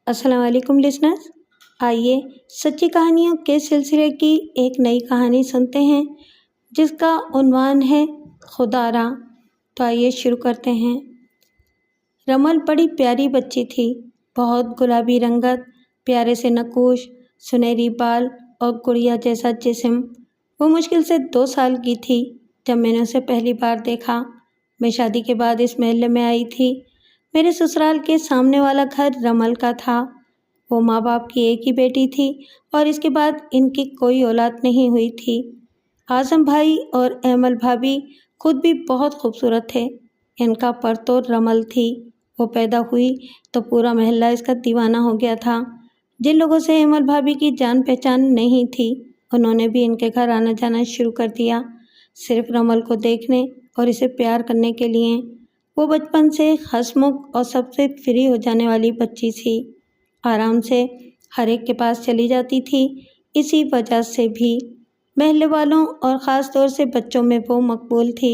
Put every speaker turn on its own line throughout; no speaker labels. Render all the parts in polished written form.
السلام علیکم لسنرز، آئیے سچی کہانیوں کے سلسلے کی ایک نئی کہانی سنتے ہیں جس کا عنوان ہے خدارا۔ تو آئیے شروع کرتے ہیں۔ رمل بڑی پیاری بچی تھی، بہت گلابی رنگت، پیارے سے نقوش، سنہری بال اور گڑیا جیسا جسم۔ وہ مشکل سے 2 سال کی تھی جب میں نے اسے پہلی بار دیکھا۔ میں شادی کے بعد اس محلے میں آئی تھی۔ میرے سسرال کے سامنے والا گھر رمل کا تھا۔ وہ ماں باپ کی ایک ہی بیٹی تھی اور اس کے بعد ان کی کوئی اولاد نہیں ہوئی تھی۔ اعظم بھائی اور ایمل بھابھی خود بھی بہت خوبصورت تھے۔ ان کا پرتو رمل تھی۔ وہ پیدا ہوئی تو پورا محلہ اس کا دیوانہ ہو گیا تھا۔ جن لوگوں سے ایمل بھابھی کی جان پہچان نہیں تھی، انہوں نے بھی ان کے گھر آنا جانا شروع کر دیا، صرف رمل کو دیکھنے اور اسے پیار کرنے کے لیے۔ وہ بچپن سے ہنسمکھ اور سب سے فری ہو جانے والی بچی تھی، آرام سے ہر ایک کے پاس چلی جاتی تھی۔ اسی وجہ سے بھی محلے والوں اور خاص طور سے بچوں میں وہ مقبول تھی۔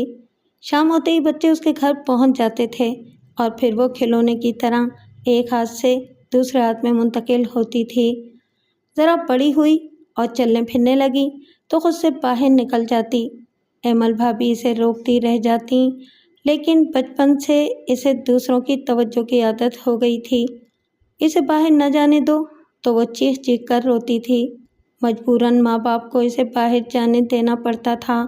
شام ہوتے ہی بچے اس کے گھر پہنچ جاتے تھے اور پھر وہ کھلونے کی طرح ایک ہاتھ سے دوسرے ہاتھ میں منتقل ہوتی تھی۔ ذرا بڑی ہوئی اور چلنے پھرنے لگی تو خود سے باہر نکل جاتی۔ ایمل بھابھی اسے روکتی رہ جاتی، لیکن بچپن سے اسے دوسروں کی توجہ کی عادت ہو گئی تھی۔ اسے باہر نہ جانے دو تو وہ چیخ چیخ کر روتی تھی۔ مجبوراً ماں باپ کو اسے باہر جانے دینا پڑتا تھا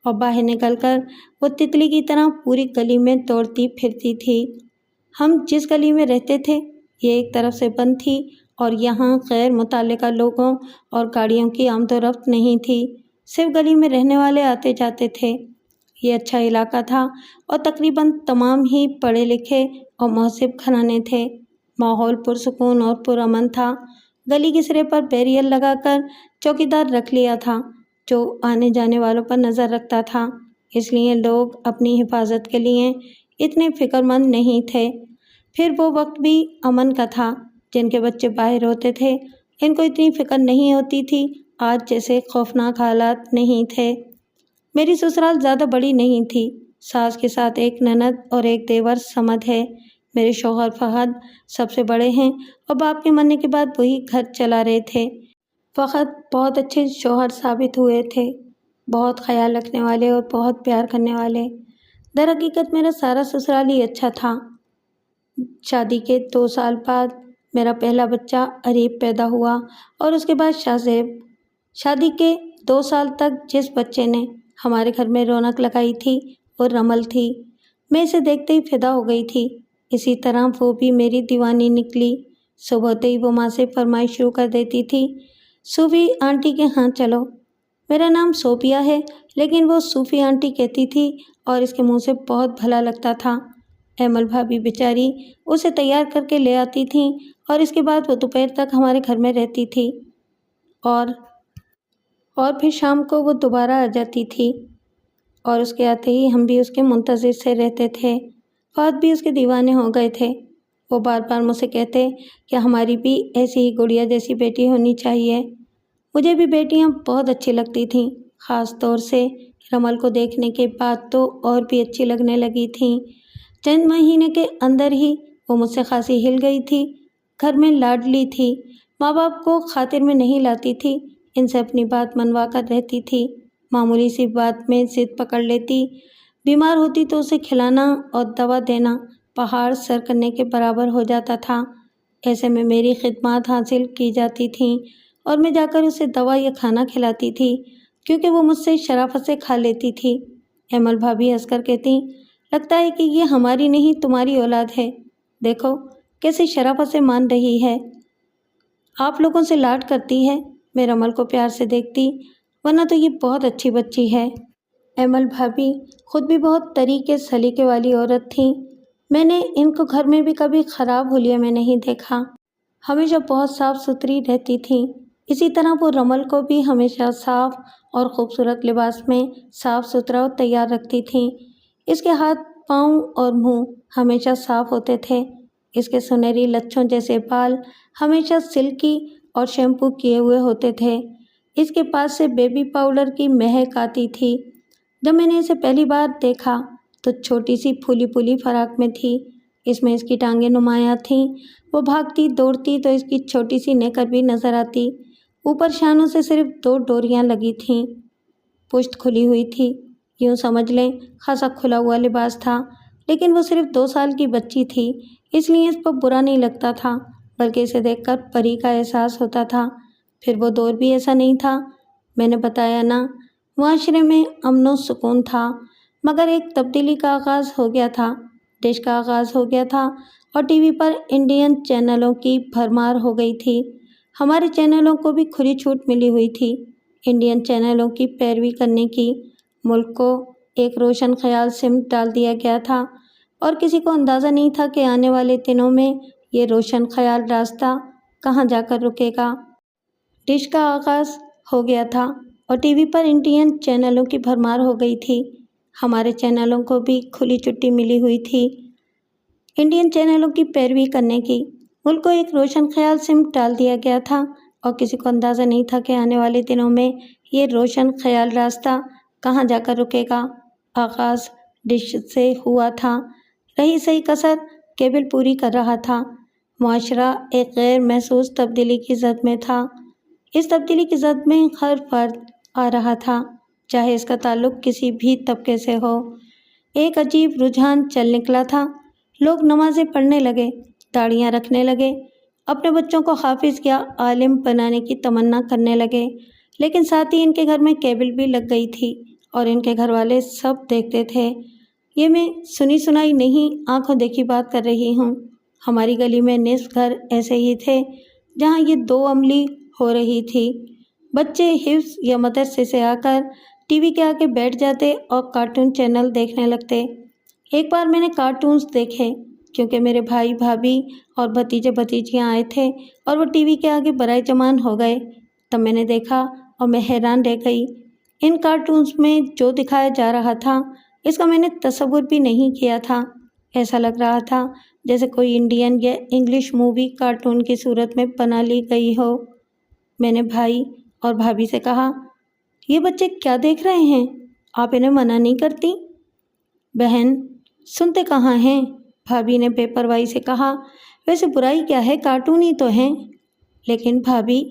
اور باہر نکل کر وہ تتلی کی طرح پوری گلی میں دوڑتی پھرتی تھی۔ ہم جس گلی میں رہتے تھے یہ ایک طرف سے بند تھی اور یہاں غیر متعلقہ لوگوں اور گاڑیوں کی آمد و رفت نہیں تھی، صرف گلی میں رہنے والے آتے جاتے تھے۔ یہ اچھا علاقہ تھا اور تقریباً تمام ہی پڑھے لکھے اور مہذب گھرانے تھے۔ ماحول پرسکون اور پرامن تھا۔ گلی کے سرے پر بیریئر لگا کر چوکیدار رکھ لیا تھا جو آنے جانے والوں پر نظر رکھتا تھا، اس لیے لوگ اپنی حفاظت کے لیے اتنے فکر مند نہیں تھے۔ پھر وہ وقت بھی امن کا تھا۔ جن کے بچے باہر ہوتے تھے ان کو اتنی فکر نہیں ہوتی تھی، آج جیسے خوفناک حالات نہیں تھے۔ میری سسرال زیادہ بڑی نہیں تھی۔ ساس کے ساتھ ایک نند اور ایک دیور سمد ہے۔ میرے شوہر فہد سب سے بڑے ہیں اور باپ کے مرنے کے بعد وہی گھر چلا رہے تھے۔ فہد بہت اچھے شوہر ثابت ہوئے تھے، بہت خیال رکھنے والے اور بہت پیار کرنے والے۔ در حقیقت میرا سارا سسرال ہی اچھا تھا۔ شادی کے 2 سال بعد میرا پہلا بچہ اریب پیدا ہوا اور اس کے بعد شاہ زیب۔ شادی کے 2 سال تک جس بچے نے ہمارے گھر میں رونق لگائی تھی وہ رمل تھی۔ میں اسے دیکھتے ہی فدا ہو گئی تھی۔ اسی طرح وہ بھی میری دیوانی نکلی۔ صبح ہوتے ہی وہ ماں سے فرمائش شروع کر دیتی تھی، صوفی آنٹی کے ہاں چلو۔ میرا نام صوفیہ ہے لیکن وہ صوفی آنٹی کہتی تھی اور اس کے منہ سے بہت بھلا لگتا تھا۔ ایمل بھابھی بیچاری اسے تیار کر کے لے آتی تھیں اور اس کے بعد وہ دوپہر تک ہمارے گھر میں رہتی تھی اور پھر شام کو وہ دوبارہ آ جاتی تھی اور اس کے آتے ہی ہم بھی اس کے منتظر سے رہتے تھے۔ فہد بھی اس کے دیوانے ہو گئے تھے۔ وہ بار بار مجھ سے کہتے کہ ہماری بھی ایسی ہی گڑیا جیسی بیٹی ہونی چاہیے۔ مجھے بھی بیٹیاں بہت اچھی لگتی تھیں، خاص طور سے رمل کو دیکھنے کے بعد تو اور بھی اچھی لگنے لگی تھیں۔ چند مہینے کے اندر ہی وہ مجھ سے خاصی ہل گئی تھی۔ گھر میں لاڈلی تھی، ماں باپ کو خاطر میں نہیں لاتی تھی، ان سے اپنی بات منوا کر رہتی تھی۔ معمولی سی بات میں ضد پکڑ لیتی، بیمار ہوتی تو اسے کھلانا اور دوا دینا پہاڑ سر کرنے کے برابر ہو جاتا تھا۔ ایسے میں میری خدمات حاصل کی جاتی تھیں اور میں جا کر اسے دوا یا کھانا کھلاتی تھی کیونکہ وہ مجھ سے شرافت سے کھا لیتی تھی۔ ایمل بھابھی ہنس کر کہتی، لگتا ہے کہ یہ ہماری نہیں تمہاری اولاد ہے، دیکھو کیسے شرافت سے مان رہی ہے، آپ لوگوں سے لاڈ کرتی ہے۔ میں رمل کو پیار سے دیکھتی، ورنہ تو یہ بہت اچھی بچی ہے۔ ایمل بھابھی خود بھی بہت طریقے سلیقے والی عورت تھیں۔ میں نے ان کو گھر میں بھی کبھی خراب حلیے میں نہیں دیکھا، ہمیشہ بہت صاف ستھری رہتی تھیں۔ اسی طرح وہ رمل کو بھی ہمیشہ صاف اور خوبصورت لباس میں صاف ستھرا اور تیار رکھتی تھیں۔ اس کے ہاتھ پاؤں اور منہ ہمیشہ صاف ہوتے تھے۔ اس کے سنہری لچھوں جیسے بال ہمیشہ سلکی اور شیمپو کیے ہوئے ہوتے تھے۔ اس کے پاس سے بیبی پاؤڈر کی مہک آتی تھی۔ جب میں نے اسے پہلی بار دیکھا تو چھوٹی سی پھولی پھولی فراق میں تھی۔ اس میں اس کی ٹانگیں نمایاں تھیں۔ وہ بھاگتی دوڑتی تو اس کی چھوٹی سی نیکر بھی نظر آتی۔ اوپر شانوں سے صرف 2 ڈوریاں لگی تھیں۔ پشت کھلی ہوئی تھی، یوں سمجھ لیں خاصا کھلا ہوا لباس تھا، لیکن وہ صرف 2 سال کی بچی تھی، اس لیے اس پر برا نہیں لگتا تھا، بلکہ اسے دیکھ کر پری کا احساس ہوتا تھا۔ پھر وہ دور بھی ایسا نہیں تھا، میں نے بتایا نا، معاشرے میں امن و سکون تھا، مگر ایک تبدیلی کا آغاز ہو گیا تھا، ڈش کا آغاز ہو گیا تھا، اور ٹی وی پر انڈین چینلوں کی بھرمار ہو گئی تھی۔ ہمارے چینلوں کو بھی کھلی چھوٹ ملی ہوئی تھی انڈین چینلوں کی پیروی کرنے کی۔ ملک کو ایک روشن خیال سمت ڈال دیا گیا تھا، اور کسی کو اندازہ نہیں تھا کہ آنے والے دنوں میں یہ روشن خیال راستہ کہاں جا کر رکے گا۔ ڈش کا آغاز ہو گیا تھا اور ٹی وی پر انڈین چینلوں کی بھرمار ہو گئی تھی۔ ہمارے چینلوں کو بھی کھلی چھٹی ملی ہوئی تھی انڈین چینلوں کی پیروی کرنے کی۔ ملک کو ایک روشن خیال سمت ڈال دیا گیا تھا، اور کسی کو اندازہ نہیں تھا کہ آنے والے دنوں میں یہ روشن خیال راستہ کہاں جا کر رکے گا۔ آغاز ڈش سے ہوا تھا، رہی صحیح کسر کیبل پوری کر رہا تھا۔ معاشرہ ایک غیر محسوس تبدیلی کی زد میں تھا۔ اس تبدیلی کی زد میں ہر فرد آ رہا تھا، چاہے اس کا تعلق کسی بھی طبقے سے ہو۔ ایک عجیب رجحان چل نکلا تھا۔ لوگ نمازیں پڑھنے لگے، داڑھیاں رکھنے لگے، اپنے بچوں کو حافظ یا عالم بنانے کی تمنا کرنے لگے، لیکن ساتھ ہی ان کے گھر میں کیبل بھی لگ گئی تھی، اور ان کے گھر والے سب دیکھتے تھے۔ یہ میں سنی سنائی نہیں، آنکھوں دیکھی بات کر رہی ہوں۔ ہماری گلی میں نصف گھر ایسے ہی تھے جہاں یہ 2 عملی ہو رہی تھی۔ بچے حفظ یا مدرسے سے آ کر ٹی وی کے آگے بیٹھ جاتے اور کارٹون چینل دیکھنے لگتے۔ ایک بار میں نے کارٹونز دیکھے کیونکہ میرے بھائی بھابھی اور بھتیجے بھتیجیاں آئے تھے اور وہ ٹی وی کے آگے برائے جمان ہو گئے۔ تب میں نے دیکھا اور میں حیران رہ گئی۔ ان کارٹونز میں جو دکھایا جا رہا تھا اس کا میں نے تصور بھی نہیں کیا تھا۔ ایسا لگ رہا تھا جیسے کوئی انڈین یا انگلش مووی کارٹون کی صورت میں بنا لی گئی ہو۔ میں نے بھائی اور بھابھی سے کہا، یہ بچے کیا دیکھ رہے ہیں؟ آپ انہیں منع نہیں کرتی؟ بہن سنتے کہاں ہیں؟ بھابھی نے بے پرواہی سے کہا، ویسے برائی کیا ہے، کارٹون ہی تو ہیں۔ لیکن بھابھی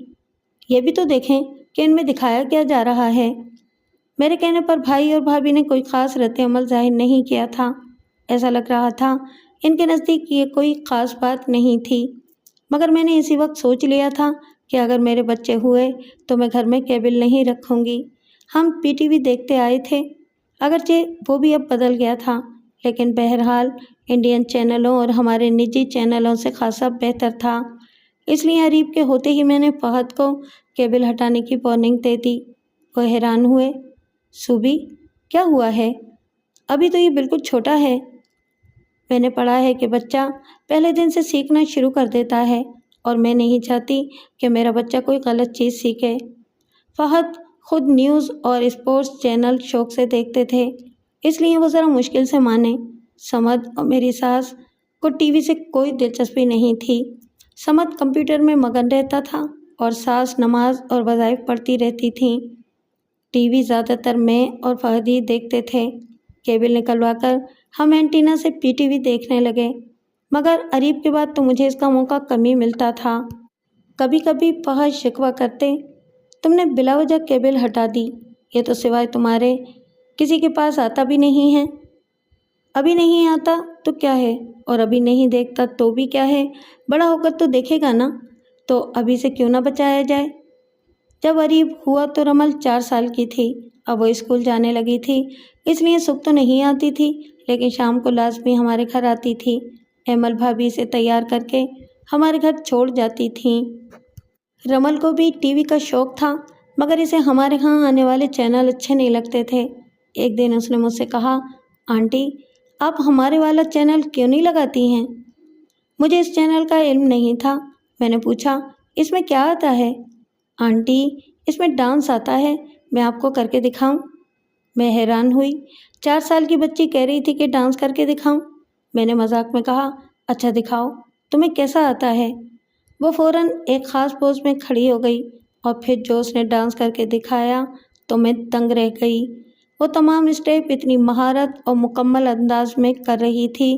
یہ بھی تو دیکھیں کہ ان میں دکھایا کیا جا رہا ہے۔ میرے کہنے پر بھائی اور بھابھی نے کوئی خاص رد عمل ظاہر نہیں کیا تھا۔ ایسا لگ رہا تھا ان کے نزدیک یہ کوئی خاص بات نہیں تھی، مگر میں نے اسی وقت سوچ لیا تھا کہ اگر میرے بچے ہوئے تو میں گھر میں کیبل نہیں رکھوں گی۔ ہم پی ٹی وی دیکھتے آئے تھے، اگرچہ وہ بھی اب بدل گیا تھا، لیکن بہرحال انڈین چینلوں اور ہمارے نجی چینلوں سے خاصا بہتر تھا۔ اس لیے عریب کے ہوتے ہی میں نے فہد کو کیبل ہٹانے کی وارننگ دے دی۔ وہ حیران ہوئے، صوبی کیا ہوا ہے؟ ابھی تو یہ بالکل چھوٹا ہے۔ میں نے پڑھا ہے کہ بچہ پہلے دن سے سیکھنا شروع کر دیتا ہے، اور میں نہیں چاہتی کہ میرا بچہ کوئی غلط چیز سیکھے۔ فہد خود نیوز اور اسپورٹس چینل شوق سے دیکھتے تھے، اس لیے وہ ذرا مشکل سے مانے۔ سمد اور میری ساس کو ٹی وی سے کوئی دلچسپی نہیں تھی۔ سمد کمپیوٹر میں مگن رہتا تھا اور ساس نماز اور وظائف پڑھتی رہتی تھیں۔ ٹی وی زیادہ تر میں اور فہد ہی دیکھتے تھے۔ کیبل نکلوا کر ہم اینٹینا سے پی ٹی وی دیکھنے لگے، مگر عریب کے بعد تو مجھے اس کا موقع کم ہی ملتا تھا۔ کبھی کبھی فہد شکوہ کرتے، تم نے بلا وجہ کیبل ہٹا دی، یہ تو سوائے تمہارے کسی کے پاس آتا بھی نہیں ہے۔ ابھی نہیں آتا تو کیا ہے، اور ابھی نہیں دیکھتا تو بھی کیا ہے، بڑا ہو کر تو دیکھے گا نا، تو ابھی سے کیوں نہ بچایا جائے۔ جب عریب ہوا تو رمل 4 سال کی تھی، اب وہ اسکول جانے لگی تھی، اس لیے صبح تو نہیں آتی تھی، لیکن شام کو لازمی ہمارے گھر آتی تھی۔ ایمل بھابھی سے تیار کر کے ہمارے گھر چھوڑ جاتی تھیں۔ رمل کو بھی ٹی وی کا شوق تھا، مگر اسے ہمارے ہاں آنے والے چینل اچھے نہیں لگتے تھے۔ ایک دن اس نے مجھ سے کہا، آنٹی آپ ہمارے والا چینل کیوں نہیں لگاتی ہیں؟ مجھے اس چینل کا علم نہیں تھا۔ میں نے پوچھا، اس میں کیا آتا ہے؟ آنٹی اس میں ڈانس آتا ہے، میں آپ کو کر کے دکھاؤں؟ میں حیران ہوئی، 4 سال کی بچی کہہ رہی تھی کہ ڈانس کر کے دکھاؤں۔ میں نے مذاق میں کہا، اچھا دکھاؤ، تمہیں کیسا آتا ہے؟ وہ فوراً ایک خاص پوز میں کھڑی ہو گئی، اور پھر جو اس نے ڈانس کر کے دکھایا تو میں دنگ رہ گئی۔ وہ تمام اسٹیپ اتنی مہارت اور مکمل انداز میں کر رہی تھی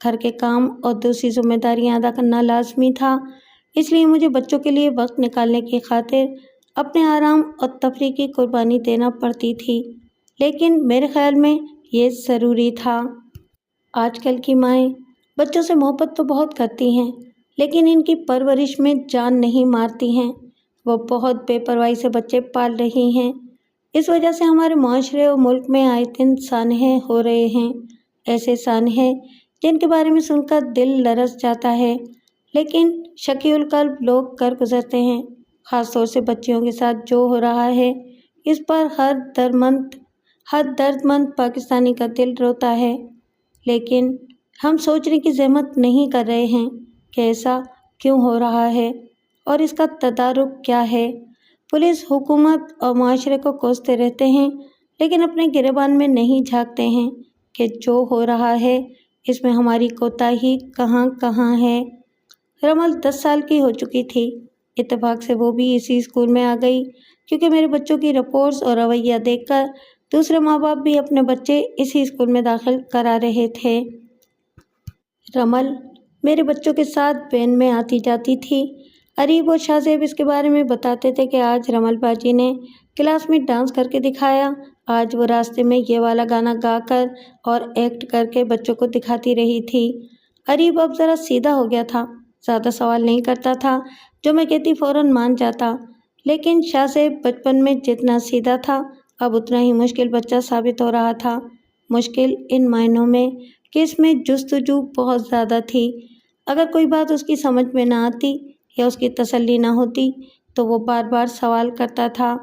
گھر کے کام اور دوسری ذمہ داریاں ادا کرنا لازمی تھا، اس لیے مجھے بچوں کے لیے وقت نکالنے کی خاطر اپنے آرام اور تفریح کی قربانی دینا پڑتی تھی، لیکن میرے خیال میں یہ ضروری تھا۔ آج کل کی مائیں بچوں سے محبت تو بہت کرتی ہیں، لیکن ان کی پرورش میں جان نہیں مارتی ہیں۔ وہ بہت بے پرواہی سے بچے پال رہی ہیں۔ اس وجہ سے ہمارے معاشرے اور ملک میں آئے دن سانحے ہو رہے ہیں، ایسے سانحے جن کے بارے میں سن کر دل لرز جاتا ہے، لیکن شقی القلب لوگ کر گزرتے ہیں۔ خاص طور سے بچیوں کے ساتھ جو ہو رہا ہے، اس پر ہر درد مند پاکستانی کا دل روتا ہے، لیکن ہم سوچنے کی زحمت نہیں کر رہے ہیں کہ ایسا کیوں ہو رہا ہے اور اس کا تدارک کیا ہے۔ پولیس، حکومت اور معاشرے کو کوستے رہتے ہیں، لیکن اپنے گریبان میں نہیں جھانکتے ہیں کہ جو ہو رہا ہے اس میں ہماری کوتاہی کہاں کہاں ہے۔ رمل 10 سال کی ہو چکی تھی۔ اتفاق سے وہ بھی اسی اسکول میں آ گئی، کیونکہ میرے بچوں کی رپورٹس اور رویہ دیکھ کر دوسرے ماں باپ بھی اپنے بچے اسی اسکول میں داخل کرا رہے تھے۔ رمل میرے بچوں کے ساتھ وین میں آتی جاتی تھی۔ اریب اور شاہ زیب اس کے بارے میں بتاتے تھے کہ آج رمل باجی نے کلاس میں ڈانس کر کے دکھایا، آج وہ راستے میں یہ والا گانا گا کر اور ایکٹ کر کے بچوں کو دکھاتی رہی تھی۔ اریب اب ذرا سیدھا ہو گیا تھا، زیادہ سوال نہیں کرتا تھا، جو میں کہتی فوراً مان جاتا، لیکن شاہ زیب بچپن میں جتنا سیدھا تھا اب اتنا ہی مشکل بچہ ثابت ہو رہا تھا۔ مشکل ان معنوں میں کہ اس میں جستجو بہت زیادہ تھی۔ اگر کوئی بات اس کی سمجھ میں نہ آتی یا اس کی تسلی نہ ہوتی تو وہ بار بار سوال کرتا تھا۔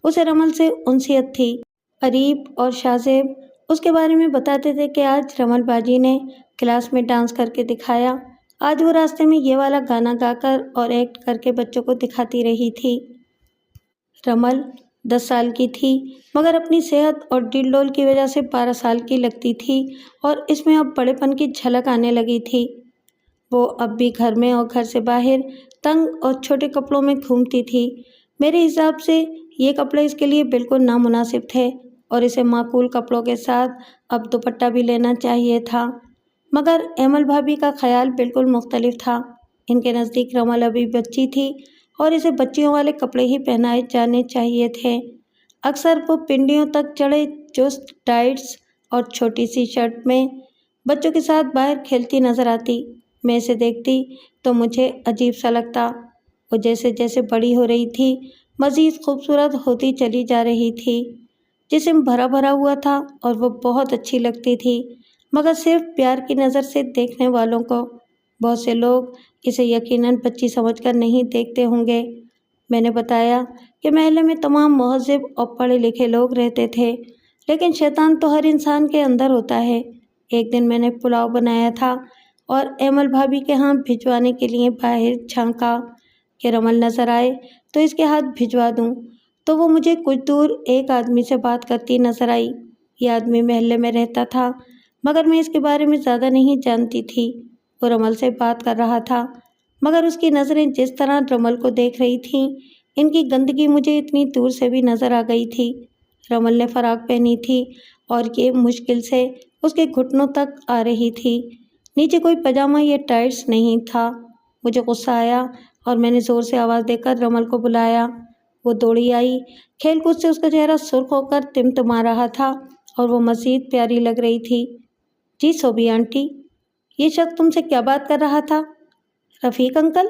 اسے رمل سے انسیت تھی۔ اریب اور شاہ زیب اس کے بارے میں بتاتے تھے کہ آج رمل باجی نے کلاس میں ڈانس کر کے دکھایا، آج وہ راستے میں یہ والا گانا گا کر اور ایکٹ کر کے بچوں کو دکھاتی رہی تھی۔ رمل 10 سال کی تھی، مگر اپنی صحت اور ڈل ڈول کی وجہ سے 12 سال کی لگتی تھی، اور اس میں اب بڑے پن کی جھلک آنے لگی تھی۔ وہ اب بھی گھر میں اور گھر سے باہر تنگ اور چھوٹے کپڑوں میں گھومتی تھی۔ میرے حساب سے یہ کپڑے اس کے لیے بالکل نامناسب تھے اور اسے معقول کپڑوں کے ساتھ اب دوپٹہ بھی لینا چاہیے تھا، مگر ایمل بھابھی کا خیال بالکل مختلف تھا۔ ان کے نزدیک رمل ابھی بچی تھی اور اسے بچیوں والے کپڑے ہی پہنائے جانے چاہیے تھے۔ اکثر وہ پنڈیوں تک چڑھے چست ٹائٹس اور چھوٹی سی شرٹ میں بچوں کے ساتھ باہر کھیلتی نظر آتی۔ میں اسے دیکھتی تو مجھے عجیب سا لگتا۔ وہ جیسے جیسے بڑی ہو رہی تھی مزید خوبصورت ہوتی چلی جا رہی تھی۔ جسم بھرا بھرا ہوا تھا اور وہ بہت اچھی لگتی تھی، مگر صرف پیار کی نظر سے دیکھنے والوں کو۔ بہت سے لوگ اسے یقیناً بچی سمجھ کر نہیں دیکھتے ہوں گے۔ میں نے بتایا کہ محلے میں تمام مہذب اور پڑھے لکھے لوگ رہتے تھے، لیکن شیطان تو ہر انسان کے اندر ہوتا ہے۔ ایک دن میں نے پلاؤ بنایا تھا اور ایمل بھابھی کے ہاں بھجوانے کے لیے باہر جھانکا کہ رمل نظر آئے تو اس کے ہاتھ بھجوا دوں، تو وہ مجھے کچھ دور ایک آدمی سے بات کرتی نظر آئی۔ یہ آدمی محلے میں رہتا تھا، مگر میں اس کے بارے میں زیادہ نہیں جانتی تھی۔ وہ رمل سے بات کر رہا تھا، مگر اس کی نظریں جس طرح رمل کو دیکھ رہی تھیں، ان کی گندگی مجھے اتنی دور سے بھی نظر آ گئی تھی۔ رمل نے فراق پہنی تھی اور یہ مشکل سے اس کے گھٹنوں تک آ رہی تھی، نیچے کوئی پاجامہ یا ٹائٹس نہیں تھا۔ مجھے غصہ آیا اور میں نے زور سے آواز دے کر رمل کو بلایا۔ وہ دوڑی آئی، کھیل کود سے اس کا چہرہ سرخ ہو کر تمتما رہا تھا اور وہ مزید پیاری لگ رہی تھی۔ جی صوبی آنٹی، یہ شخص تم سے کیا بات کر رہا تھا؟ رفیق انکل،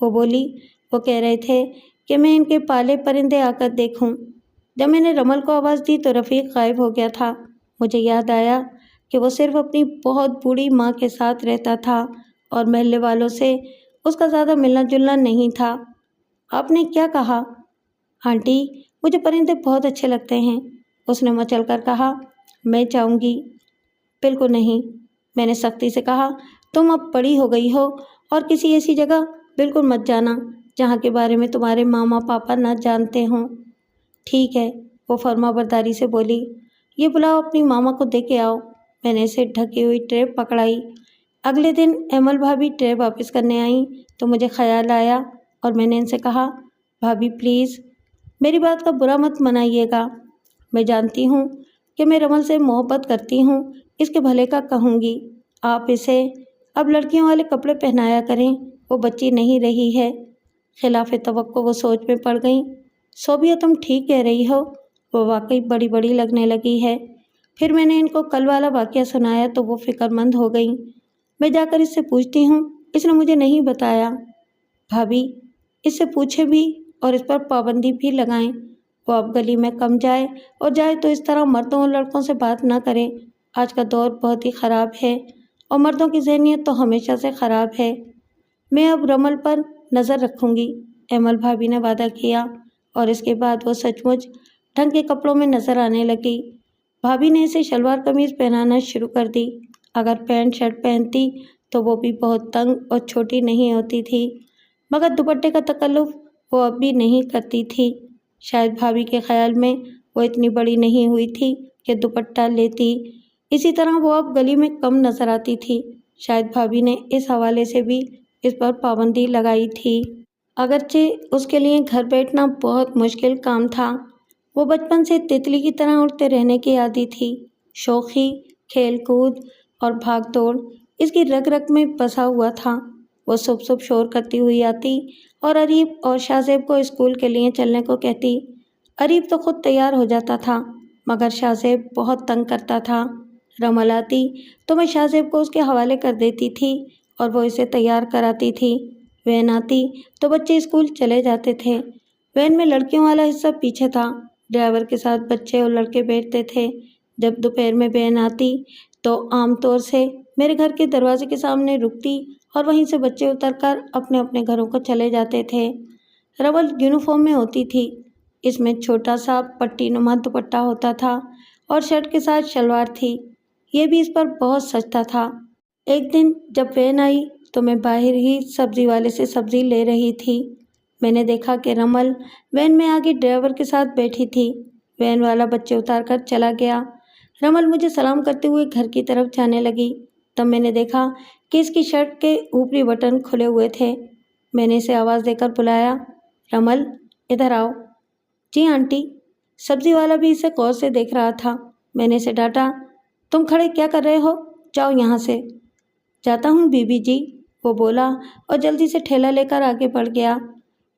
وہ بولی۔ وہ کہہ رہے تھے کہ میں ان کے پالے پرندے آ کر دیکھوں۔ جب میں نے رمل کو آواز دی تو رفیق غائب ہو گیا تھا۔ مجھے یاد آیا کہ وہ صرف اپنی بہت بوڑھی ماں کے ساتھ رہتا تھا اور محلے والوں سے اس کا زیادہ ملنا جلنا نہیں تھا۔ آپ نے کیا کہا؟ آنٹی، مجھے پرندے بہت اچھے لگتے ہیں، اس نے مچل کر کہا۔ میں جاؤں گی؟ بالکل نہیں، میں نے سختی سے کہا۔ تم اب بڑی ہو گئی ہو اور کسی ایسی جگہ بالکل مت جانا جہاں کے بارے میں تمہارے ماما پاپا نہ جانتے ہوں۔ ٹھیک ہے، وہ فرما برداری سے بولی۔ یہ بلاؤ اپنی ماما کو دے کے آؤ۔ میں نے اسے ڈھکی ہوئی ٹرے پکڑائی۔ اگلے دن ایمل بھابھی ٹرے واپس کرنے آئیں تو مجھے خیال آیا اور میں نے ان سے کہا، بھابھی پلیز میری بات کا برا مت منائیے گا۔ میں جانتی ہوں کہ میں رمل سے محبت کرتی ہوں، اس کے بھلے کا کہوں گی۔ آپ اسے اب لڑکیوں والے کپڑے پہنایا کریں، وہ بچی نہیں رہی ہے۔ خلاف توقع وہ سوچ میں پڑ گئیں۔ صوبیہ تم ٹھیک کہہ رہی ہو، وہ واقعی بڑی بڑی لگنے لگی ہے۔ پھر میں نے ان کو کل والا واقعہ سنایا تو وہ فکر مند ہو گئیں۔ میں جا کر اس سے پوچھتی ہوں، اس نے مجھے نہیں بتایا۔ بھابھی اس سے پوچھے بھی اور اس پر پابندی بھی لگائیں، وہ اب گلی میں کم جائے اور جائے تو اس طرح مردوں اور لڑکوں سے بات نہ کرے۔ آج کا دور بہت ہی خراب ہے اور مردوں کی ذہنیت تو ہمیشہ سے خراب ہے۔ میں اب رمل پر نظر رکھوں گی، ایمل بھابھی نے وعدہ کیا، اور اس کے بعد وہ سچ مچ ڈھنگ کے کپڑوں میں نظر آنے لگی۔ بھابھی نے اسے شلوار قمیض پہنانا شروع کر دی۔ اگر پینٹ شرٹ پہنتی تو وہ بھی بہت تنگ اور چھوٹی نہیں ہوتی تھی، مگر دوپٹے کا تکلف وہ اب بھی نہیں کرتی تھی۔ شاید بھابھی کے خیال میں وہ اتنی بڑی نہیں ہوئی تھی کہ دوپٹہ لیتی۔ اسی طرح وہ اب گلی میں کم نظر آتی تھی۔ شاید بھابھی نے اس حوالے سے بھی اس پر پابندی لگائی تھی۔ اگرچہ اس کے لیے گھر بیٹھنا بہت مشکل کام تھا، وہ بچپن سے تتلی کی طرح اڑتے رہنے کی عادی تھی۔ شوخی، کھیل کود اور بھاگ دوڑ اس کی رگ رگ میں بسا ہوا تھا۔ وہ صبح صبح شور کرتی ہوئی آتی اور اریب اور شاہ زیب کو اسکول کے لیے چلنے کو کہتی۔ اریب تو خود تیار ہو جاتا تھا، مگر شاہ زیب بہت تنگ کرتا تھا۔ رمل آتی تو میں شاہ زیب کو اس کے حوالے کر دیتی تھی اور وہ اسے تیار کراتی تھی۔ وین آتی تو بچے اسکول چلے جاتے تھے۔ وین میں لڑکیوں والا حصہ پیچھے تھا، ڈرائیور کے ساتھ بچے اور لڑکے بیٹھتے تھے۔ جب دوپہر میں وین آتی تو عام طور سے میرے گھر کے دروازے کے سامنے رکتی اور وہیں سے بچے اتر کر اپنے اپنے گھروں کو چلے جاتے تھے۔ رمل یونیفارم میں ہوتی تھی، اس میں چھوٹا سا پٹی نما دوپٹہ ہوتا تھا اور شرٹ کے ساتھ شلوار تھی، یہ بھی اس پر بہت سجتا تھا۔ ایک دن جب وین آئی تو میں باہر ہی سبزی والے سے سبزی لے رہی تھی۔ میں نے دیکھا کہ رمل وین میں آگے ڈرائیور کے ساتھ بیٹھی تھی۔ وین والا بچے اتار کر چلا گیا۔ رمل مجھے سلام کرتے ہوئے گھر کی طرف جانے لگی۔ تب میں نے دیکھا کہ اس کی شرٹ کے اوپری بٹن کھلے ہوئے تھے۔ میں نے اسے آواز دے کر بلایا، رمل ادھر آؤ۔ جی آنٹی۔ سبزی والا بھی اسے غور سے دیکھ رہا تھا۔ میں نے اسے ڈانٹا، تم کھڑے کیا کر رہے ہو؟ جاؤ یہاں سے۔ جاتا ہوں بی بی جی، وہ بولا اور جلدی سے ٹھیلا لے کر آگے بڑھ گیا۔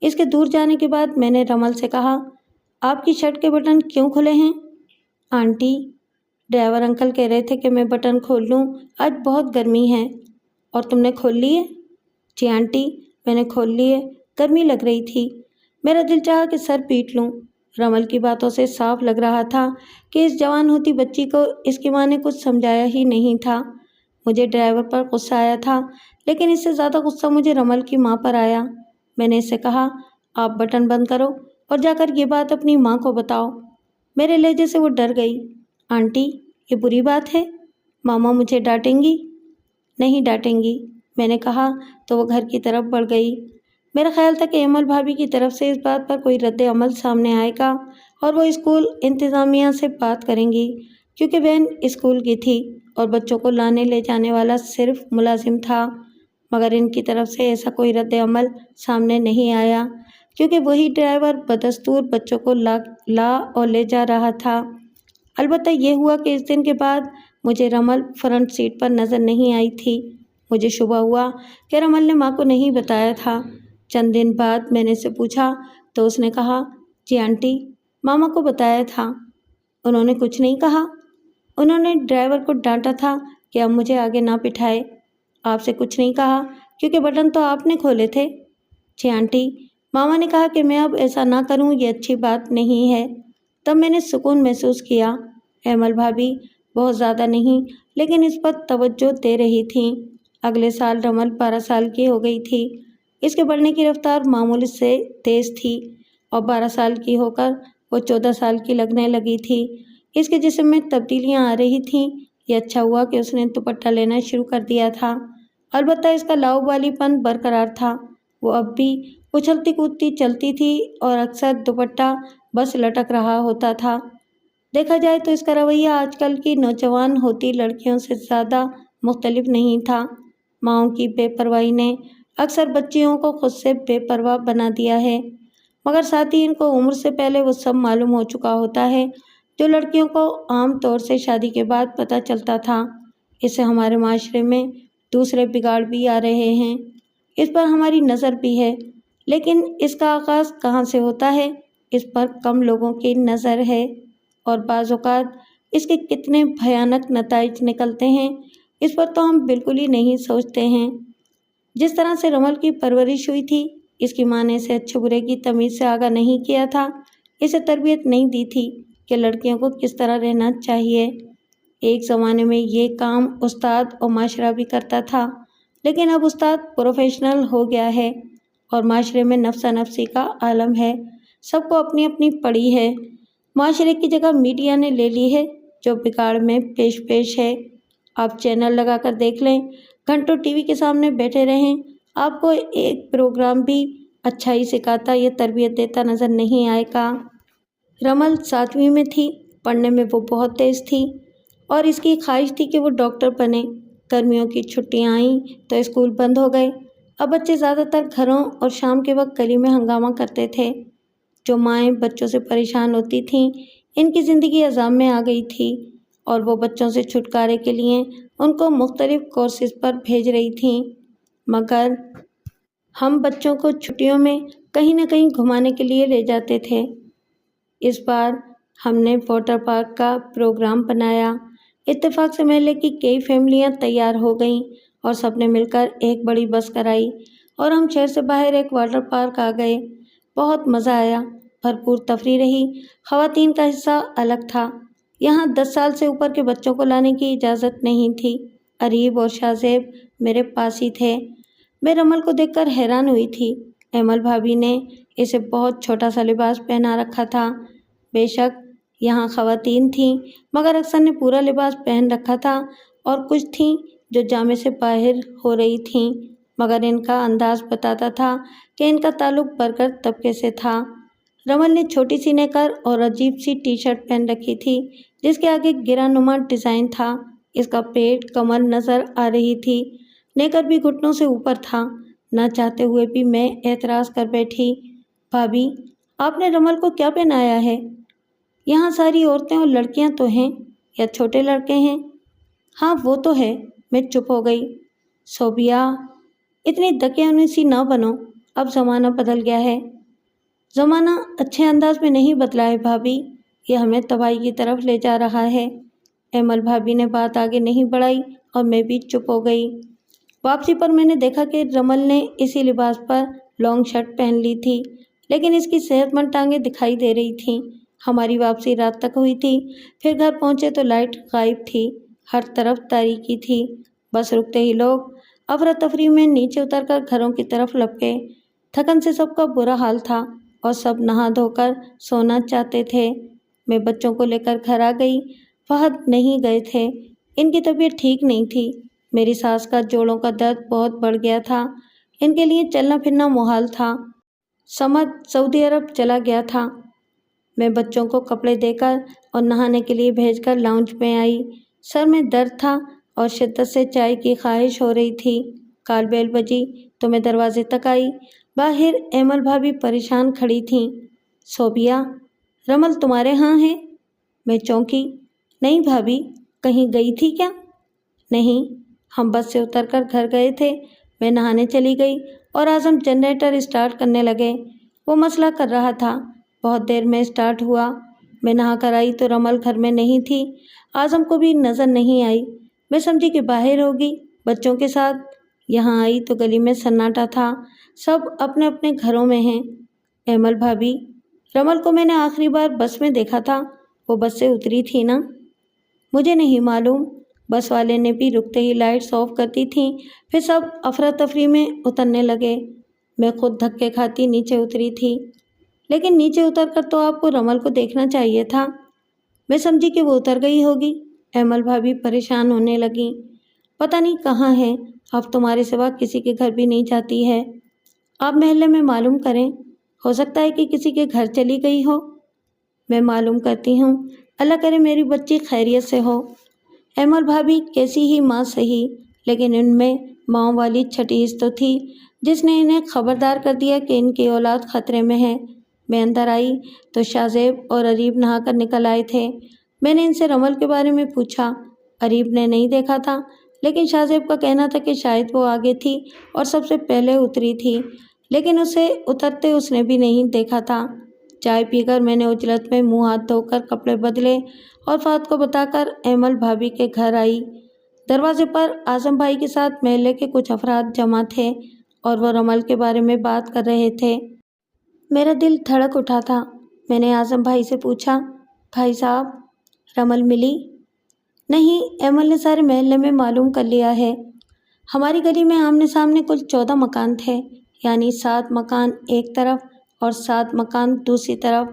اس کے دور جانے کے بعد میں نے رمل سے کہا، آپ کی شرٹ کے بٹن کیوں کھلے ہیں؟ آنٹی، ڈرائیور انکل کہہ رہے تھے کہ میں بٹن کھول لوں، آج بہت گرمی ہے۔ اور تم نے کھول لیے؟ جی آنٹی، میں نے کھول لیے، گرمی لگ رہی تھی۔ میرا دل چاہا کہ سر پیٹ لوں۔ رمل کی باتوں سے صاف لگ رہا تھا کہ اس جوان ہوتی بچی کو اس کی ماں نے کچھ سمجھایا ہی نہیں تھا۔ مجھے ڈرائیور پر غصہ آیا تھا، لیکن اس سے زیادہ غصہ مجھے رمل کی ماں پر آیا۔ میں نے اس سے کہا، آپ بٹن بند کرو اور جا کر یہ بات اپنی ماں کو بتاؤ۔ میرے لہجے سے وہ ڈر گئی۔ آنٹی، یہ بری بات ہے، ماما مجھے ڈانٹیں گی۔ نہیں ڈانٹیں گی، میں نے کہا تو وہ گھر کی طرف بڑھ گئی۔ میرا خیال تھا کہ ایمل بھابھی کی طرف سے اس بات پر کوئی رد عمل سامنے آئے گا اور وہ اسکول انتظامیہ سے بات کریں گی، کیونکہ وین اسکول کی تھی اور بچوں کو لانے لے جانے والا صرف ملازم تھا۔ مگر ان کی طرف سے ایسا کوئی رد عمل سامنے نہیں آیا، کیونکہ وہی ڈرائیور بدستور بچوں کو لا اور لے جا رہا تھا۔ البتہ یہ ہوا کہ اس دن کے بعد مجھے رمل فرنٹ سیٹ پر نظر نہیں آئی تھی۔ مجھے شبہ ہوا کہ رمل نے ماں کو نہیں بتایا تھا۔ چند دن بعد میں نے اس سے پوچھا تو اس نے کہا، جی آنٹی، ماما کو بتایا تھا، انہوں نے کچھ نہیں کہا۔ انہوں نے ڈرائیور کو ڈانٹا تھا کہ اب مجھے آگے نہ بٹھائے۔ آپ سے کچھ نہیں کہا کیونکہ بٹن تو آپ نے کھولے تھے۔ جی آنٹی، ماما نے کہا کہ میں اب ایسا نہ کروں، یہ اچھی بات نہیں ہے۔ تب میں نے سکون محسوس کیا۔ ایمل بھابھی بہت زیادہ نہیں لیکن اس پر توجہ دے رہی تھیں۔ اگلے سال رمل 12 سال کی ہو گئی تھی۔ اس کے بڑھنے کی رفتار معمول سے تیز تھی اور 12 سال کی ہو کر وہ 14 سال کی لگنے لگی تھی۔ اس کے جسم میں تبدیلیاں آ رہی تھیں۔ یہ اچھا ہوا کہ اس نے دوپٹہ لینا شروع کر دیا تھا، البتہ اس کا لاؤ والی پن برقرار تھا۔ وہ اب بھی اچھلتی کودتی چلتی تھی اور اکثر دوپٹہ بس لٹک رہا ہوتا تھا۔ دیکھا جائے تو اس کا رویہ آج کل کی نوجوان ہوتی لڑکیوں سے زیادہ مختلف نہیں تھا۔ ماؤں کی بے پرواہی نے اکثر بچیوں کو خود سے بے پرواہ بنا دیا ہے، مگر ساتھ ہی ان کو عمر سے پہلے وہ سب معلوم ہو چکا ہوتا ہے جو لڑکیوں کو عام طور سے شادی کے بعد پتہ چلتا تھا۔ اس سے ہمارے معاشرے میں دوسرے بگاڑ بھی آ رہے ہیں۔ اس پر ہماری نظر بھی ہے، لیکن اس کا آغاز کہاں سے ہوتا ہے، اس پر کم لوگوں کی نظر ہے، اور بعض اوقات اس کے کتنے بھیانک نتائج نکلتے ہیں اس پر تو ہم بالکل ہی نہیں سوچتے ہیں۔ جس طرح سے رمل کی پرورش ہوئی تھی، اس کی ماں نے اسے اچھے برے کی تمیز سے آگاہ نہیں کیا تھا، اسے تربیت نہیں دی تھی کہ لڑکیوں کو کس طرح رہنا چاہیے۔ ایک زمانے میں یہ کام استاد اور معاشرہ بھی کرتا تھا، لیکن اب استاد پروفیشنل ہو گیا ہے اور معاشرے میں نفسا نفسی کا عالم ہے، سب کو اپنی اپنی پڑی ہے۔ معاشرے کی جگہ میڈیا نے لے لی ہے، جو بگاڑ میں پیش ہے۔ آپ چینل لگا کر دیکھ لیں، گھنٹوں ٹی وی کے سامنے بیٹھے رہیں، آپ کو ایک پروگرام بھی اچھا ہی سکھاتا یا تربیت دیتا نظر نہیں آئے گا۔ رمل 7ویں میں تھی، پڑھنے میں وہ بہت تیز تھی اور اس کی خواہش تھی کہ وہ ڈاکٹر بنے۔ گرمیوں کی چھٹیاں آئیں تو اسکول بند ہو گئے۔ اب بچے زیادہ تر گھروں اور شام کے وقت گلی میں ہنگامہ کرتے تھے۔ جو مائیں بچوں سے پریشان ہوتی تھیں، ان کی زندگی عذاب میں آ گئی تھی اور وہ بچوں سے چھٹکارے کے لیے ان کو مختلف کورسز پر بھیج رہی تھیں۔ مگر ہم بچوں کو چھٹیوں میں کہیں نہ کہیں گھمانے کے لیے لے جاتے تھے۔ اس بار ہم نے واٹر پارک کا پروگرام بنایا۔ اتفاق سے محلے کی کئی فیملیاں تیار ہو گئیں اور سب نے مل کر ایک بڑی بس کرائی اور ہم شہر سے باہر ایک واٹر پارک آ گئے۔ بہت مزہ آیا، بھرپور تفریح رہی۔ خواتین کا حصہ الگ تھا، یہاں 10 سال سے اوپر کے بچوں کو لانے کی اجازت نہیں تھی۔ اریب اور شاہ زیب میرے پاس ہی تھے۔ میں رمل کو دیکھ کر حیران ہوئی تھی۔ ایمل بھابھی نے اسے بہت چھوٹا سا لباس پہنا رکھا تھا۔ بے شک یہاں خواتین تھیں، مگر اکثر نے پورا لباس پہن رکھا تھا اور کچھ تھیں جو جامے سے باہر ہو رہی تھیں، مگر ان کا انداز بتاتا تھا کہ ان کا تعلق برگر طبقے سے تھا۔ رمل نے چھوٹی سی نیکر اور عجیب سی ٹی شرٹ پہن رکھی تھی جس کے آگے گرہ نما ڈیزائن تھا۔ اس کا پیٹ کمر نظر آ رہی تھی، نیکر بھی گھٹنوں سے اوپر تھا۔ نہ چاہتے ہوئے بھی میں اعتراض کر بیٹھی، بھابھی آپ نے رمل کو کیا پہنایا ہے؟ یہاں ساری عورتیں اور لڑکیاں تو ہیں، یا چھوٹے لڑکے ہیں؟ ہاں وہ تو ہے۔ میں چپ ہو گئی۔ صوبیہ اتنی دقیانوسی سی نہ بنو، اب زمانہ بدل گیا ہے۔ زمانہ اچھے انداز میں نہیں بدلا ہے بھابھی، یہ ہمیں تباہی کی طرف لے جا رہا ہے۔ ایمل بھابھی نے بات آگے نہیں بڑھائی اور میں بھی چپ ہو گئی۔ واپسی پر میں نے دیکھا کہ رمل نے اسی لباس پر لانگ شرٹ پہن لی تھی، لیکن اس کی صحت مند ٹانگیں دکھائی دے رہی تھیں۔ ہماری واپسی رات تک ہوئی تھی، پھر گھر پہنچے تو لائٹ غائب تھی، ہر طرف تاریکی تھی۔ بس رکتے ہی لوگ افراتفری میں نیچے اتر کر گھروں کی طرف لپکے۔ تھکن سے سب کا برا حال تھا اور سب نہا دھو کر سونا چاہتے تھے۔ میں بچوں کو لے کر گھر آ گئی۔ فہد نہیں گئے تھے، ان کی طبیعت ٹھیک نہیں تھی۔ میری ساس کا جوڑوں کا درد بہت بڑھ گیا تھا، ان کے لیے چلنا پھرنا محال تھا۔ سمد سعودی عرب چلا گیا تھا۔ میں بچوں کو کپڑے دے کر اور نہانے کے لیے بھیج کر لاؤنج میں آئی۔ سر میں درد تھا اور شدت سے چائے کی خواہش ہو رہی تھی۔ کال بیل بجی تو میں دروازے تک آئی۔ باہر ایمل بھابھی پریشان کھڑی تھیں۔ صوبیہ رمل تمہارے ہاں ہے؟ میں چونکی۔ نہیں بھابھی، کہیں گئی تھی کیا؟ نہیں، ہم بس سے اتر کر گھر گئے تھے۔ میں نہانے چلی گئی اور اعظم جنریٹر اسٹارٹ کرنے لگے۔ وہ مسئلہ کر رہا تھا، بہت دیر میں اسٹارٹ ہوا۔ میں نہا کر آئی تو رمل گھر میں نہیں تھی، اعظم کو بھی نظر نہیں آئی۔ میں سمجھی کہ باہر ہوگی بچوں کے ساتھ۔ یہاں آئی تو گلی میں سناٹا تھا، سب اپنے اپنے گھروں میں ہیں۔ ایمل بھابھی، رمل کو میں نے آخری بار بس میں دیکھا تھا، وہ بس سے اتری تھی نا؟ مجھے نہیں معلوم، بس والے نے بھی رکتے ہی لائٹس آف کر دی تھیں، پھر سب افراتفری میں اترنے لگے۔ میں خود دھکے کھاتی نیچے اتری تھی، لیکن نیچے اتر کر تو آپ کو رمل کو دیکھنا چاہیے تھا۔ میں سمجھی کہ وہ اتر گئی ہوگی۔ ایمل بھابھی پریشان ہونے لگیں۔ پتہ نہیں کہاں ہے، اب تمہارے سوا کسی کے گھر بھی نہیں جاتی ہے۔ آپ محلے میں معلوم کریں، ہو سکتا ہے کہ کسی کے گھر چلی گئی ہو۔ میں معلوم کرتی ہوں، اللہ کرے میری بچی خیریت سے ہو۔ ایمل بھابھی کیسی ہی ماں سہی، لیکن ان میں ماں والی چھٹی حص تو تھی جس نے انہیں خبردار کر دیا کہ ان کی اولاد خطرے میں ہے۔ میں اندر آئی تو شاہ زیب اور اریب نہا کر نکل آئے تھے۔ میں نے ان سے رمل کے بارے میں پوچھا۔ قریب نے نہیں دیکھا تھا، لیکن شاہ زیب کا کہنا تھا کہ شاید وہ آگے تھی اور سب سے پہلے اتری تھی، لیکن اسے اترتے اس نے بھی نہیں دیکھا تھا۔ چائے پی کر میں نے عجلت میں منہ ہاتھ دھو کر کپڑے بدلے اور فہد کو بتا کر ایمل بھابھی کے گھر آئی۔ دروازے پر اعظم بھائی کے ساتھ محلے کے کچھ افراد جمع تھے اور وہ رمل کے بارے میں بات کر رہے تھے۔ میرا دل دھڑک اٹھا تھا۔ میں نے اعظم بھائی سے پوچھا، بھائی صاحب، رمل ملی؟ نہیں، ایمل نے سارے محلے میں معلوم کر لیا ہے۔ ہماری گلی میں آمنے سامنے کل 14 مکان تھے، یعنی 7 مکان ایک طرف اور 7 مکان دوسری طرف۔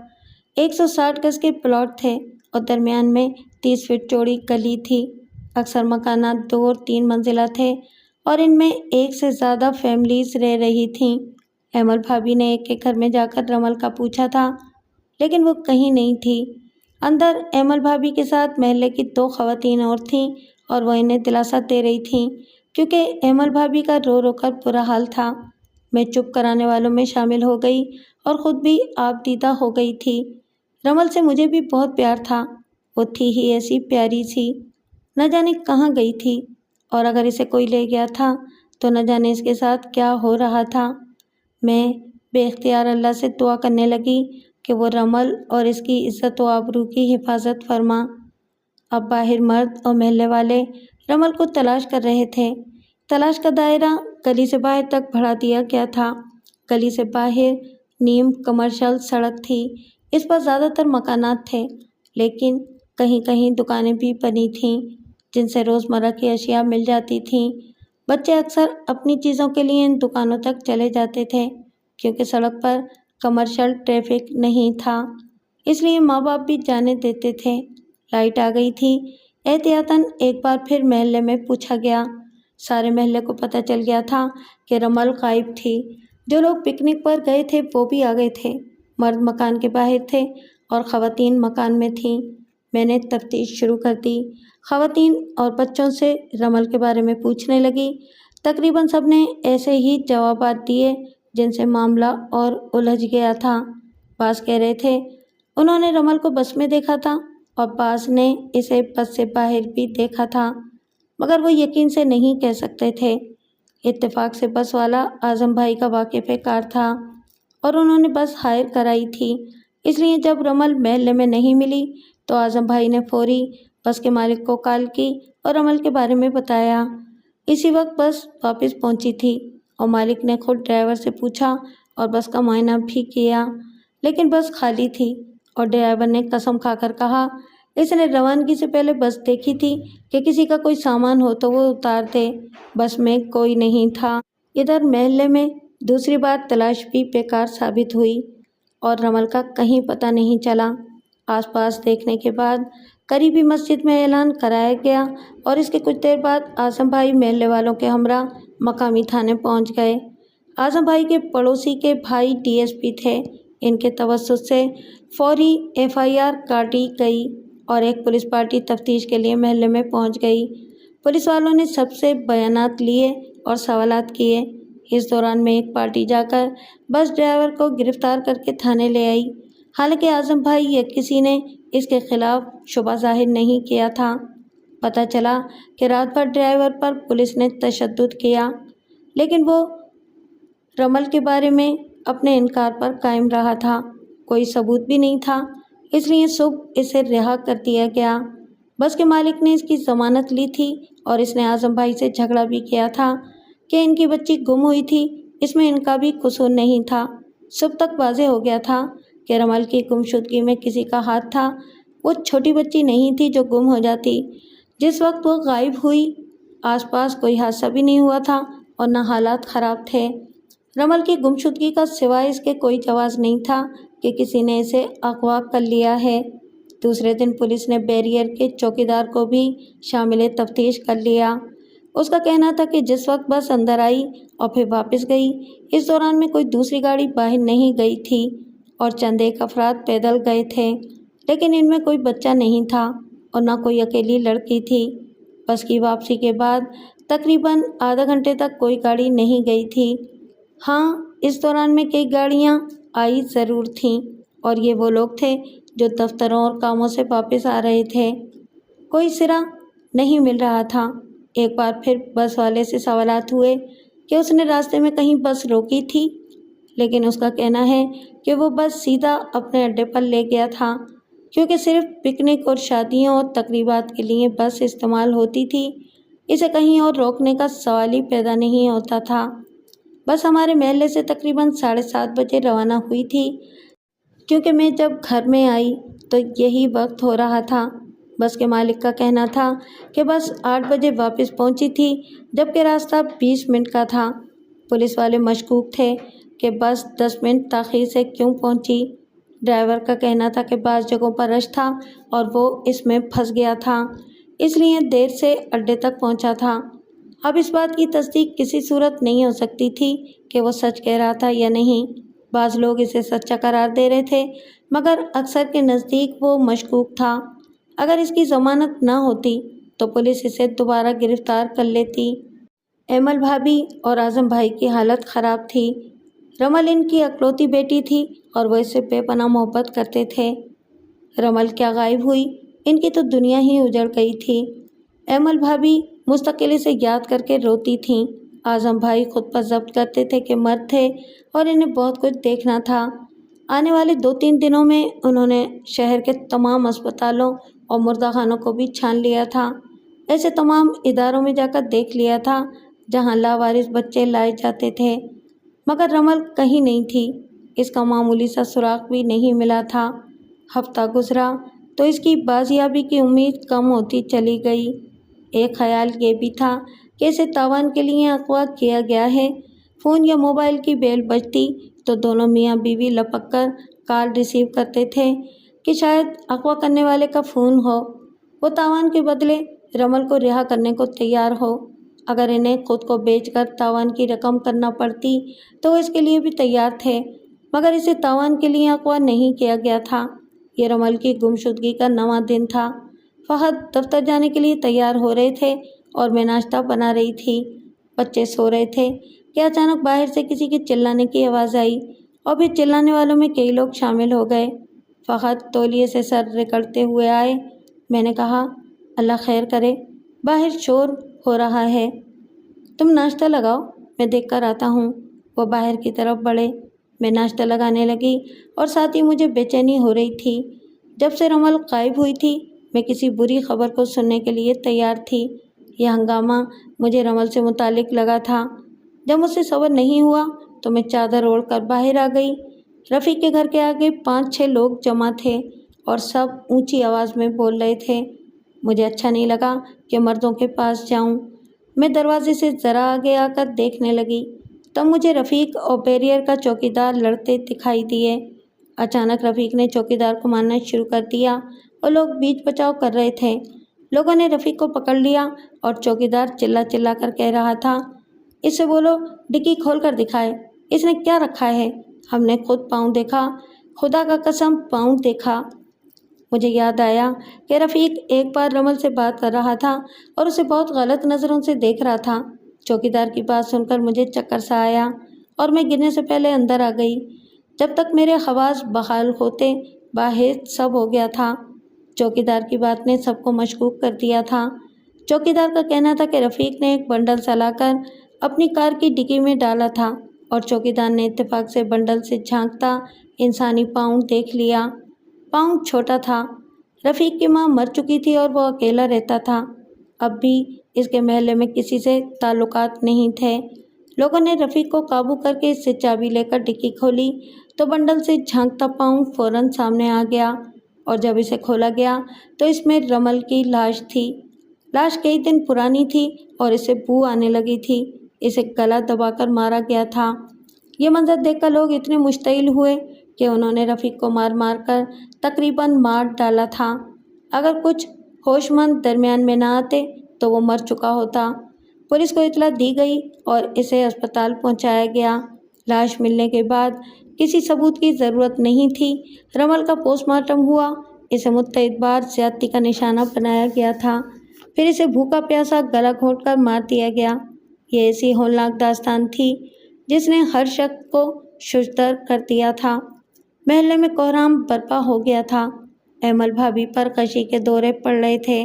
160 گز کے پلاٹ تھے اور درمیان میں 30 فٹ چوڑی گلی تھی۔ اکثر مکانات 2 اور 3 منزلہ تھے اور ان میں ایک سے زیادہ فیملیز رہ رہی تھیں۔ ایمل بھابھی نے ایک کے گھر میں جا کر رمل کا پوچھا تھا، لیکن وہ کہیں نہیں تھی۔ اندر ایمل بھابھی کے ساتھ محلے کی 2 خواتین اور تھیں اور وہ انہیں دلاسا دے رہی تھیں، کیونکہ ایمل بھابھی کا رو رو کر برا حال تھا۔ میں چپ کرانے والوں میں شامل ہو گئی اور خود بھی آپ دیدہ ہو گئی تھی۔ رمل سے مجھے بھی بہت پیار تھا، وہ تھی ہی ایسی پیاری سی، نہ جانے کہاں گئی تھی، اور اگر اسے کوئی لے گیا تھا تو نہ جانے اس کے ساتھ کیا ہو رہا تھا۔ میں بے اختیار اللہ سے دعا کرنے لگی کہ وہ رمل اور اس کی عزت و آبرو کی حفاظت فرما۔ اب باہر مرد اور محلے والے رمل کو تلاش کر رہے تھے۔ تلاش کا دائرہ گلی سے باہر تک بڑھا دیا گیا تھا۔ گلی سے باہر نیم کمرشل سڑک تھی، اس پر زیادہ تر مکانات تھے، لیکن کہیں کہیں دکانیں بھی بنی تھیں جن سے روزمرہ کی اشیاء مل جاتی تھیں۔ بچے اکثر اپنی چیزوں کے لیے ان دکانوں تک چلے جاتے تھے، کیونکہ سڑک پر کمرشل ٹریفک نہیں تھا، اس لیے ماں باپ بھی جانے دیتے تھے۔ لائٹ آ گئی تھی۔ احتیاطاً ایک بار پھر محلے میں پوچھا گیا۔ سارے محلے کو پتہ چل گیا تھا کہ رمل غائب تھی۔ جو لوگ پکنک پر گئے تھے وہ بھی آ گئے تھے۔ مرد مکان کے باہر تھے اور خواتین مکان میں تھیں۔ میں نے تفتیش شروع کر دی۔ خواتین اور بچوں سے رمل کے بارے میں پوچھنے لگی۔ تقریباً سب نے ایسے ہی جوابات دیے جن سے معاملہ اور الجھ گیا تھا۔ بعض کہہ رہے تھے انہوں نے رمل کو بس میں دیکھا تھا اور بعض نے اسے بس سے باہر بھی دیکھا تھا، مگر وہ یقین سے نہیں کہہ سکتے تھے۔ اتفاق سے بس والا اعظم بھائی کا واقف کار تھا اور انہوں نے بس ہائر کرائی تھی، اس لیے جب رمل محلے میں نہیں ملی تو اعظم بھائی نے فوری بس کے مالک کو کال کی اور رمل کے بارے میں بتایا۔ اسی وقت بس واپس پہنچی تھی اور مالک نے خود ڈرائیور سے پوچھا اور بس کا معائنہ بھی کیا، لیکن بس خالی تھی اور ڈرائیور نے قسم کھا کر کہا اس نے روانگی سے پہلے بس دیکھی تھی کہ کسی کا کوئی سامان ہو تو وہ اتار دے، بس میں کوئی نہیں تھا۔ ادھر محلے میں دوسری بار تلاش بھی بیکار ثابت ہوئی اور رمل کا کہیں پتہ نہیں چلا۔ آس پاس دیکھنے کے بعد قریبی مسجد میں اعلان کرایا گیا اور اس کے کچھ دیر بعد اعظم بھائی محلے والوں کے ہمراہ مقامی تھانے پہنچ گئے۔ اعظم بھائی کے پڑوسی کے بھائی ڈی ایس پی تھے۔ ان کے توسط سے فوری FIR کاٹی گئی اور ایک پولیس پارٹی تفتیش کے لیے محلے میں پہنچ گئی۔ پولیس والوں نے سب سے بیانات لیے اور سوالات کیے۔ اس دوران میں ایک پارٹی جا کر بس ڈرائیور کو گرفتار کر کے تھانے لے آئی، حالانکہ اعظم بھائی یا کسی نے اس کے خلاف شبہ ظاہر نہیں کیا تھا۔ پتہ چلا کہ رات بھر ڈرائیور پر پولیس نے تشدد کیا، لیکن وہ رمل کے بارے میں اپنے انکار پر قائم رہا تھا۔ کوئی ثبوت بھی نہیں تھا، اس لیے صبح اسے رہا کر دیا گیا۔ بس کے مالک نے اس کی ضمانت لی تھی اور اس نے اعظم بھائی سے جھگڑا بھی کیا تھا کہ ان کی بچی گم ہوئی تھی، اس میں ان کا بھی قصور نہیں تھا۔ صبح تک واضح ہو گیا تھا کہ رمل کی گمشدگی میں کسی کا ہاتھ تھا۔ وہ چھوٹی بچی نہیں تھی جو گم ہو جاتی۔ جس وقت وہ غائب ہوئی آس پاس کوئی حادثہ بھی نہیں ہوا تھا اور نہ حالات خراب تھے۔ رمل کی گمشدگی کا سوائے اس کے کوئی جواز نہیں تھا کہ کسی نے اسے اغوا کر لیا ہے۔ دوسرے دن پولیس نے بیریئر کے چوکیدار کو بھی شامل تفتیش کر لیا۔ اس کا کہنا تھا کہ جس وقت بس اندر آئی اور پھر واپس گئی، اس دوران میں کوئی دوسری گاڑی باہر نہیں گئی تھی اور چند ایک افراد پیدل گئے تھے، لیکن ان میں کوئی بچہ نہیں تھا اور نہ کوئی اکیلی لڑکی تھی۔ بس کی واپسی کے بعد تقریباً آدھا گھنٹے تک کوئی گاڑی نہیں گئی تھی۔ ہاں، اس دوران میں کئی گاڑیاں آئی ضرور تھیں اور یہ وہ لوگ تھے جو دفتروں اور کاموں سے واپس آ رہے تھے۔ کوئی سرا نہیں مل رہا تھا۔ ایک بار پھر بس والے سے سوالات ہوئے کہ اس نے راستے میں کہیں بس روکی تھی، لیکن اس کا کہنا ہے کہ وہ بس سیدھا اپنے اڈے پر لے گیا تھا، کیونکہ صرف پکنک اور شادیوں اور تقریبات کے لیے بس استعمال ہوتی تھی، اسے کہیں اور روکنے کا سوال ہی پیدا نہیں ہوتا تھا۔ بس ہمارے محلے سے تقریباً 7:30 بجے روانہ ہوئی تھی، کیونکہ میں جب گھر میں آئی تو یہی وقت ہو رہا تھا۔ بس کے مالک کا کہنا تھا کہ بس 8 بجے واپس پہنچی تھی، جبکہ راستہ 20 منٹ کا تھا۔ پولیس والے مشکوک تھے کہ بس 10 منٹ تاخیر سے کیوں پہنچی۔ ڈرائیور کا کہنا تھا کہ بعض جگہوں پر رش تھا اور وہ اس میں پھنس گیا تھا، اس لیے دیر سے اڈے تک پہنچا تھا۔ اب اس بات کی تصدیق کسی صورت نہیں ہو سکتی تھی کہ وہ سچ کہہ رہا تھا یا نہیں۔ بعض لوگ اسے سچا قرار دے رہے تھے، مگر اکثر کے نزدیک وہ مشکوک تھا۔ اگر اس کی ضمانت نہ ہوتی تو پولیس اسے دوبارہ گرفتار کر لیتی۔ ایمل بھابھی اور اعظم بھائی کی حالت خراب تھی۔ رمل ان کی اکلوتی بیٹی تھی اور وہ اس سے بے پناہ محبت کرتے تھے۔ رمل کیا غائب ہوئی، ان کی تو دنیا ہی اجڑ گئی تھی۔ ایمل بھابھی مستقل اسے یاد کر کے روتی تھیں۔ اعظم بھائی خود پر ضبط کرتے تھے کہ مرد تھے اور انہیں بہت کچھ دیکھنا تھا۔ آنے والے 2-3 دنوں میں انہوں نے شہر کے تمام اسپتالوں اور مردہ خانوں کو بھی چھان لیا تھا، ایسے تمام اداروں میں جا کر دیکھ لیا تھا جہاں لاوارث بچے لائے جاتے تھے، مگر رمل کہیں نہیں تھی۔ اس کا معمولی سا سراغ بھی نہیں ملا تھا۔ ہفتہ گزرا تو اس کی بازیابی کی امید کم ہوتی چلی گئی۔ ایک خیال یہ بھی تھا کہ اسے تاوان کے لیے اغوا کیا گیا ہے۔ فون یا موبائل کی بیل بجتی تو دونوں میاں بیوی لپک کر کال ریسیو کرتے تھے کہ شاید اغوا کرنے والے کا فون ہو، وہ تاوان کے بدلے رمل کو رہا کرنے کو تیار ہو۔ اگر انہیں خود کو بیچ کر تاوان کی رقم کرنا پڑتی تو وہ اس کے لیے بھی تیار تھے، مگر اسے تاوان کے لیے اغوا نہیں کیا گیا تھا۔ یہ رمل کی گمشدگی کا نواں دن تھا۔ فہد دفتر جانے کے لیے تیار ہو رہے تھے اور میں ناشتہ بنا رہی تھی۔ بچے سو رہے تھے کہ اچانک باہر سے کسی کے چلانے کی آواز آئی اور پھر چلانے والوں میں کئی لوگ شامل ہو گئے۔ فہد تولیے سے سر رگڑتے ہوئے آئے۔ میں نے کہا، اللہ خیر کرے، باہر شور ہو رہا ہے، تم ناشتہ لگاؤ، میں دیکھ کر آتا ہوں۔ وہ باہر کی طرف بڑھے۔ میں ناشتہ لگانے لگی اور ساتھ ہی مجھے بے چینی ہو رہی تھی۔ جب سے رمل غائب ہوئی تھی میں کسی بری خبر کو سننے کے لیے تیار تھی۔ یہ ہنگامہ مجھے رمل سے متعلق لگا تھا۔ جب مجھ سے صبر نہیں ہوا تو میں چادر اوڑھ کر باہر آ گئی۔ رفیق کے گھر کے آگے 5-6 لوگ جمع تھے اور سب اونچی آواز میں بول رہے تھے۔ مجھے اچھا نہیں لگا کہ مردوں کے پاس جاؤں۔ میں دروازے سے ذرا آگے آ کر دیکھنے لگی، تب مجھے رفیق اور بیریئر کا چوکیدار لڑتے دکھائی دیے۔ اچانک رفیق نے چوکیدار کو مارنا شروع کر دیا اور لوگ بیچ بچاؤ کر رہے تھے۔ لوگوں نے رفیق کو پکڑ لیا اور چوکیدار چلا چلا کر کہہ رہا تھا، اس سے بولو ڈکی کھول کر دکھائے، اس نے کیا رکھا ہے؟ ہم نے خود پاؤں دیکھا، خدا کا قسم پاؤں دیکھا۔ مجھے یاد آیا کہ رفیق ایک بار رمل سے بات کر رہا تھا اور اسے بہت غلط نظروں سے دیکھ رہا تھا۔ چوکیدار کی بات سن کر مجھے چکر سا آیا اور میں گرنے سے پہلے اندر آ گئی۔ جب تک میرے حواس بحال ہوتے باہر سب ہو گیا تھا۔ چوکیدار کی بات نے سب کو مشکوک کر دیا تھا۔ چوکیدار کا کہنا تھا کہ رفیق نے ایک بنڈل سا لا کر اپنی کار کی ڈکی میں ڈالا تھا اور چوکیدار نے اتفاق سے بنڈل سے جھانکتا انسانی پاؤں دیکھ لیا۔ پاؤں چھوٹا تھا۔ رفیق کی ماں مر چکی تھی اور وہ اکیلا رہتا تھا۔ اب بھی اس کے محلے میں کسی سے تعلقات نہیں تھے۔ لوگوں نے رفیق کو قابو کر کے اس سے چابی لے کر ڈکی کھولی تو بنڈل سے جھانکتا پاؤں فوراً سامنے آ گیا اور جب اسے کھولا گیا تو اس میں رمل کی لاش تھی۔ لاش کئی دن پرانی تھی اور اسے بو آنے لگی تھی۔ اسے گلا دبا کر مارا گیا تھا۔ یہ منظر دیکھ کر لوگ اتنے مشتعل ہوئے کہ انہوں نے رفیق کو مار مار کر تقریباً مار ڈالا تھا۔ اگر کچھ ہوش مند درمیان میں نہ آتے تو وہ مر چکا ہوتا۔ پولیس کو اطلاع دی گئی اور اسے اسپتال پہنچایا گیا۔ لاش ملنے کے بعد کسی ثبوت کی ضرورت نہیں تھی۔ رمل کا پوسٹ مارٹم ہوا۔ اسے متعدد بار زیادتی کا نشانہ بنایا گیا تھا، پھر اسے بھوکا پیاسا گلا گھونٹ کر مار دیا گیا۔ یہ ایسی ہولناک داستان تھی جس نے ہر شخص کو ششدر کر دیا تھا۔ محلے میں کہرام برپا ہو گیا تھا۔ ایمل بھابھی پر غشی کے دورے پڑ رہے تھے۔